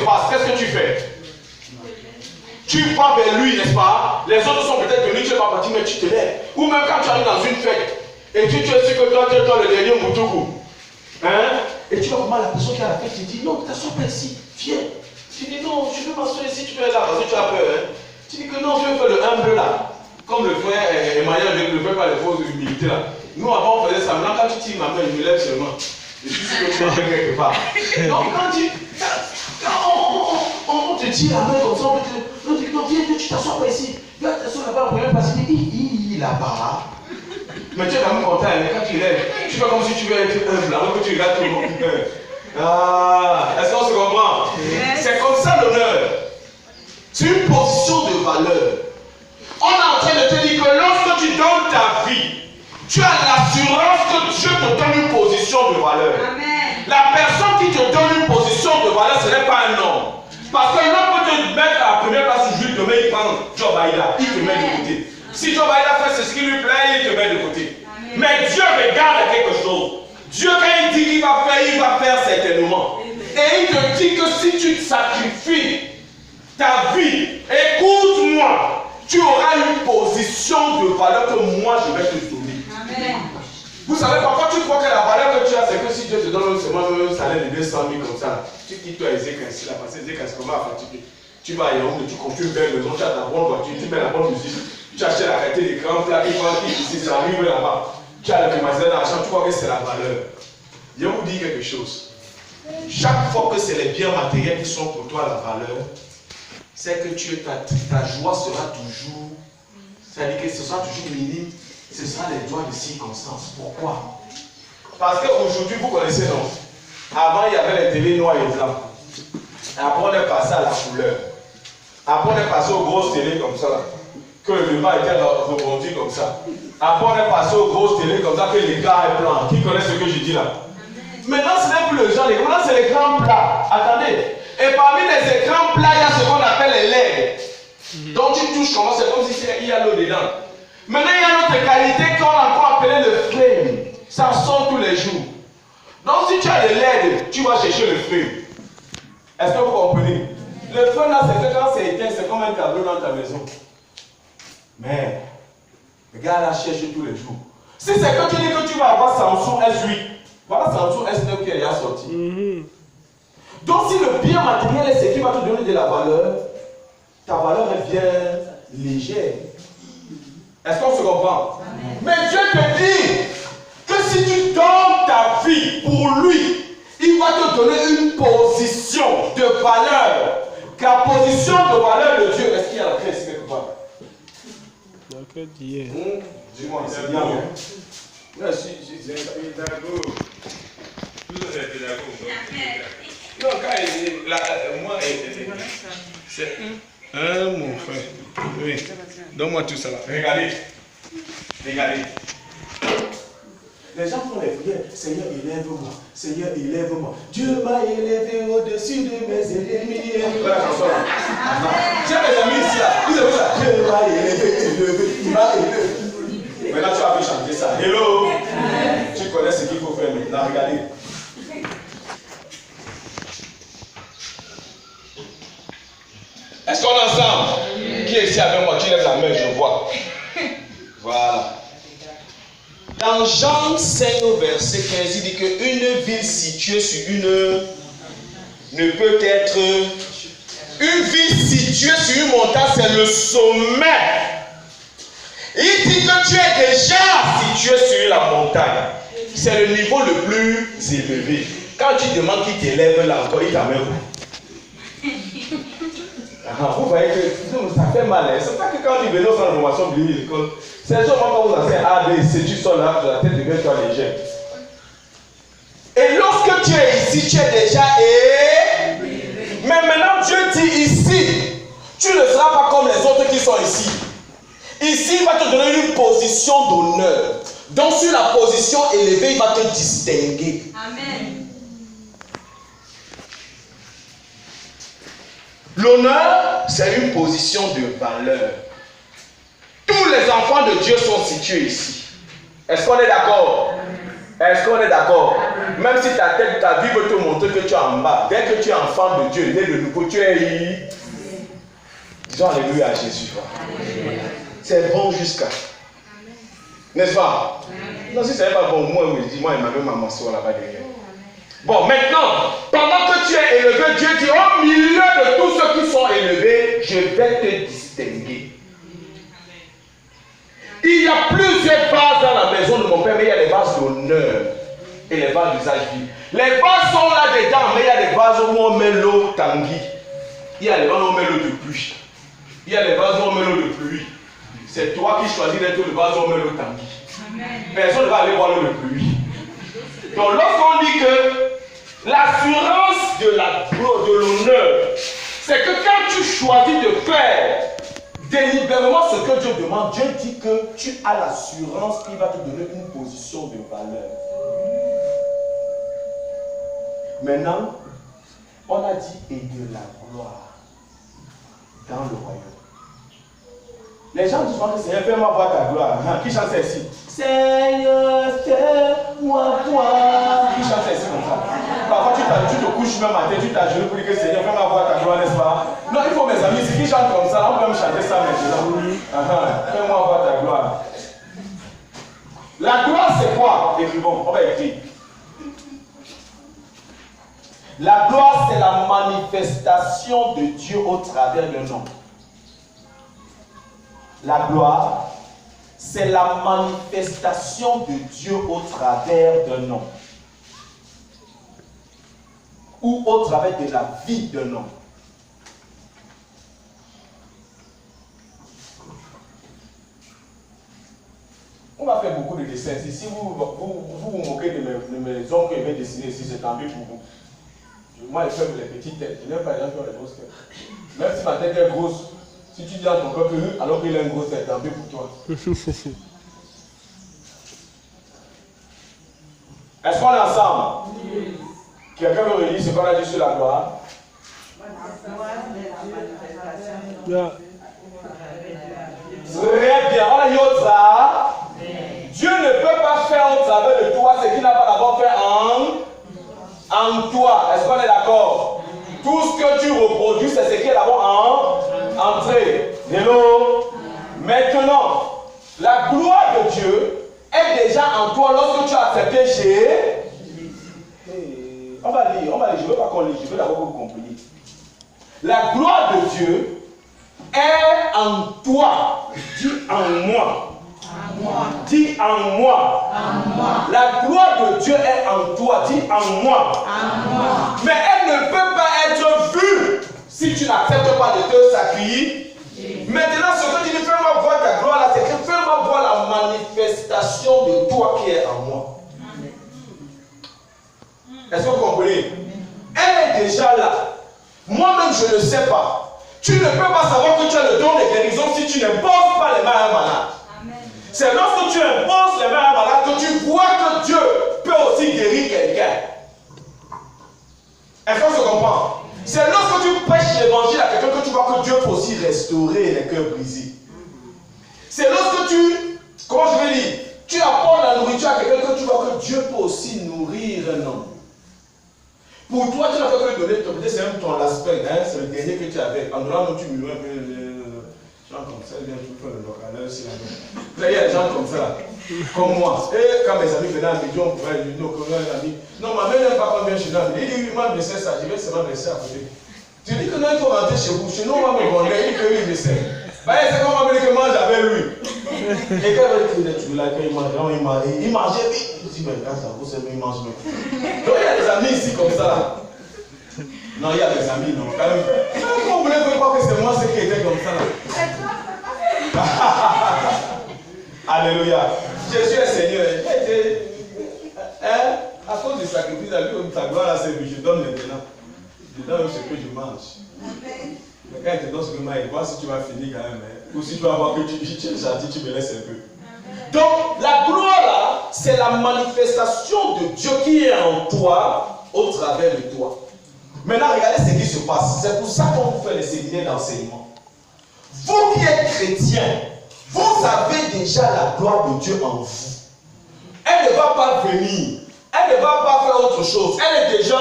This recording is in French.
passe, qu'est-ce que tu fais? Tu vas vers lui, n'est-ce pas? Les autres sont peut-être venus, tu n'es pas parti, mais tu te lèves. Ou même quand tu arrives dans une fête, et tu es sûr que toi, tu es le dernier Moutoukou. Hein? Et tu vois comment la personne qui a la fête te dit, non, t'assois pas ici, viens. Tu dis, non, je veux m'asseoir ici, tu veux là, parce que tu as peur. Hein? Tu dis que non, je veux faire le humble là. Comme le frère Emmanuel ne fait pas les fausses humilités là. Nous avant on faisait ça, maintenant quand tu tires ma main, je me lève seulement. Je suis sûr que tu vas faire quelque part. Donc quand on te tire la main comme ça, on te dit non, viens, tu t'assois pas ici. Viens t'asseoir là-bas, on ne pas passer. Il là-bas. Mais tu es quand même content, mais quand tu lèves, tu fais comme si tu veux être humble, alors que tu regardes tout le monde. Ah, est-ce qu'on se comprend? C'est comme ça l'honneur. C'est une position de valeur. On est en train de te dire que lorsque tu donnes ta vie, tu as l'assurance que Dieu te donne une position de valeur. Amen. La personne qui te donne une position de valeur, ce n'est pas un homme. Parce qu'un homme peut te mettre à la première place aujourd'hui, demain il prend Job Aïda, il te met de côté. Si Job Aïda fait ce qui lui plaît, il te met de côté. Amen. Mais Dieu regarde quelque chose. Dieu, quand il dit qu'il va faire certainement. Amen. Et il te dit que si tu te sacrifies ta vie, écoute-moi. Tu auras une position de valeur que moi je vais te donner. Amen. Vous savez, parfois tu crois que la valeur que tu as, c'est que si Dieu te donne seulement un salaire de 200 000 comme ça, tu quittes toi Ézéchiel ainsi là, parce que Ézéchiel c'est comment fatigué. Tu vas à Yaoundé, tu construis une belle maison, tu as ta bonne voiture, tu mets la bonne musique, tu achètes la qualité des grands plats, ici, ça arrive là-bas. Tu as le magasin d'argent, tu crois que c'est la valeur. Je vais vous dire quelque chose. Chaque fois que c'est les biens matériels qui sont pour toi la valeur, c'est que ta joie sera toujours, c'est-à-dire que ce sera toujours minime, ce sera les joies de circonstances. Pourquoi? Parce qu'aujourd'hui, vous connaissez, non? Avant, il y avait les télés noirs et blancs. Après, on est passé à la couleur. Après, on est passé aux grosses télés comme ça, là, que le bas était rebondi comme ça. Après, on est passé aux grosses télés comme ça, que les gars est blanc. Qui connaît ce que je dis là? Maintenant, ce n'est plus le genre, maintenant, c'est les grands plats. Attendez. Et parmi les écrans plats, il y a ce qu'on appelle les LED. Donc tu touches comment, c'est comme si il y a l'eau dedans. Maintenant, il y a notre qualité qu'on a encore appelé le flame. Ça sort tous les jours. Donc si tu as les LED, tu vas chercher le flame. Est-ce que vous comprenez? Le flame là, c'est que quand c'est éteint, c'est comme un tableau dans ta maison. Mais, le gars là cherche tous les jours. Si c'est que tu dis que tu vas avoir Samsung S8, voilà Samsung S9 qui est déjà sorti. Donc si le bien matériel est ce qui va te donner de la valeur, ta valeur est bien légère. Est-ce qu'on se comprend? Amen. Mais Dieu te dit que si tu donnes ta vie pour lui, il va te donner une position de valeur. La position de valeur de Dieu, est-ce qu'il y a la clé ici quelque part? La clé d'hier. Dis-moi, c'est bien. Merci. Non, quand moi, c'est mon frère. Oui. Donne-moi tout ça là. Regardez. Regardez. Les gens font les prières. Seigneur, élève-moi. Seigneur, élève-moi. Dieu m'a élevé au-dessus de mes ennemis. Voilà la chanson là. J'ai mes amis ici là. Vous avez ça. Dieu m'a élevé. Il m'a élevé. Maintenant, tu vas chanter ça. Hello. Tu connais ce qu'il faut faire maintenant. Regardez. Est-ce qu'on est ensemble? Qui est ici avec moi? Qui lève la main? Je vois. Voilà. Dans Jean 5 au verset 15, il dit qu'une ville située sur une ne peut être. Une ville située sur une montagne, c'est le sommet. Il dit que tu es déjà situé sur la montagne. C'est le niveau le plus élevé. Quand tu demandes qu'il t'élève là encore, il t'amène où? Vous voyez que ça fait mal. C'est pas que quand tu venais aux informations bibliques, c'est seulement quand vous enseignez A, B, C, tu sors là, la tête devient toi légère. Et lorsque tu es ici, tu es déjà mais maintenant Dieu dit ici, tu ne seras pas comme les autres qui sont ici. Ici, il va te donner une position d'honneur. Donc sur la position élevée, il va te distinguer. Amen. L'honneur, c'est une position de valeur. Tous les enfants de Dieu sont situés ici. Est-ce qu'on est d'accord? Est-ce qu'on est d'accord? Même si ta tête, ta vie veut te montrer que tu es en bas, dès que tu es enfant de Dieu, né de nouveau, tu es... Disons alléluia à Jésus. C'est bon jusqu'à. N'est-ce pas? Non, si ce n'est pas bon, moi, dis-moi, il m'avait ma soeur là-bas derrière. Bon, maintenant, pendant que tu es élevé, Dieu dit, au milieu de tous ceux qui sont élevés, je vais te distinguer. Il y a plusieurs vases dans la maison de mon père, mais il y a les vases d'honneur et les vases d'usage vif. Les vases sont là dedans, mais il y a des vases où on met l'eau tanguy. Il y a les vases où on met l'eau de pluie. Il y a les vases où on met l'eau de pluie. C'est toi qui choisis d'être le vase où on met l'eau tanguy. Personne ne va aller voir l'eau de pluie. Donc lorsqu'on dit que l'assurance de l'honneur, c'est que quand tu choisis de faire délibérément ce que Dieu demande, Dieu dit que tu as l'assurance qu'il va te donner une position de valeur. Maintenant, on a dit et de la gloire dans le royaume. Les gens disent que Seigneur, fais-moi voir ta gloire. Qui chante ici? Seigneur, fais-moi voir. Qui chante ici comme ça? Parfois tu te couches même matin, tu t'agenouilles pour dire que Seigneur, fais-moi voir ta gloire, n'est-ce pas? Non, il faut mes amis, si qui chantent comme ça, on peut même chanter ça maintenant. Fais-moi voir ta gloire. La gloire, c'est quoi? Écrivons, on va écrire. La gloire, c'est la manifestation de Dieu au travers d'un homme. La gloire, c'est la manifestation de Dieu au travers d'un homme. Ou au travers de la vie d'un homme. On va faire beaucoup de dessins ici. Si vous moquez de mes hommes que je vais dessiner ici, c'est tant mieux pour vous. Moi, je fais les petites têtes. Je n'aime pas les gens qui ont les grosses têtes. Même si ma tête est grosse, si tu dis dans ton cœur que alors qu'il a une grosse tête, tant pis pour toi. Est-ce qu'on est ensemble? Oui. Quelqu'un veut relire ce qu'on a dit sur la gloire? Très bien. On a dit au travers. Dieu ne peut pas faire au travers de toi ce qu'il n'a pas d'abord fait en toi. Est-ce qu'on est d'accord? Tout ce que tu reproduis, c'est ce qui est d'abord en entrée. Hello. Maintenant, la gloire de Dieu est déjà en toi lorsque tu as accepté chez... On va lire, je ne veux pas qu'on lise, je veux d'abord que vous compreniez. La gloire de Dieu est en toi. Dis en moi. Dis en moi. La gloire de Dieu est en toi. Dis en moi. Mais elle ne peut pas être vue si tu n'acceptes pas de te sacrifier. Maintenant, ce que tu dis, fais-moi voir ta gloire là, c'est que fais-moi voir la manifestation de toi qui est en moi. Est-ce que vous comprenez? Elle est déjà là. Moi-même, je ne sais pas. Tu ne peux pas savoir que tu as le don de guérison si tu n'imposes pas les mains à un malade. C'est lorsque tu imposes les mains à un malade que tu vois que Dieu peut aussi guérir quelqu'un. Est-ce qu'on se comprend? C'est lorsque tu prêches l'évangile à quelqu'un que tu vois que Dieu peut aussi restaurer les cœurs brisés. C'est lorsque tu, comment je vais dire, tu apportes la nourriture à quelqu'un que tu vois que Dieu peut aussi nourrir un homme. Pour toi, tu n'as pas que donner, peut-être c'est même ton aspect, hein, c'est le dernier que tu avais. En donnant, tu me un peu les gens comme ça, ils viennent tout faire le local, là aussi. Là, il y a des gens comme ça, comme moi. Et quand mes amis venaient à midi, on pouvait lui dire, non, ma mère n'aime pas qu'on vienne chez nous. Il dit, oui, moi, je sais ça, je vais seulement laisser à côté. Tu dis que non, il faut rentrer chez vous. Chez nous, on va me vendre, il dit que oui, je sais. C'est comme on m'a dit que mange avec lui. Et quand il mangeait vite. Il dit, mais quand ça vous, c'est il mange bien. Donc il y a des amis ici comme ça. Non, il y a des amis, non. Quand même. Vous voulez faire croire que c'est moi ceux qui étaient comme ça là. Alléluia. Jésus est Seigneur. À cause du sacrifice, ta gloire là, c'est lui. Je donne maintenant. Je donne ce que je mange. Mais quand il te donne ce que je mange, vois si tu vas finir quand même. Ou si tu vas voir que tu es gentil, tu me laisses un peu. Donc, la gloire là, c'est la manifestation de Dieu qui est en toi, au travers de toi. Maintenant, regardez ce qui se passe. C'est pour ça qu'on fait les séminaires d'enseignement. Vous qui êtes chrétiens, vous avez déjà la gloire de Dieu en vous. Elle ne va pas venir. Elle elle ne va pas faire autre chose. Elle est déjà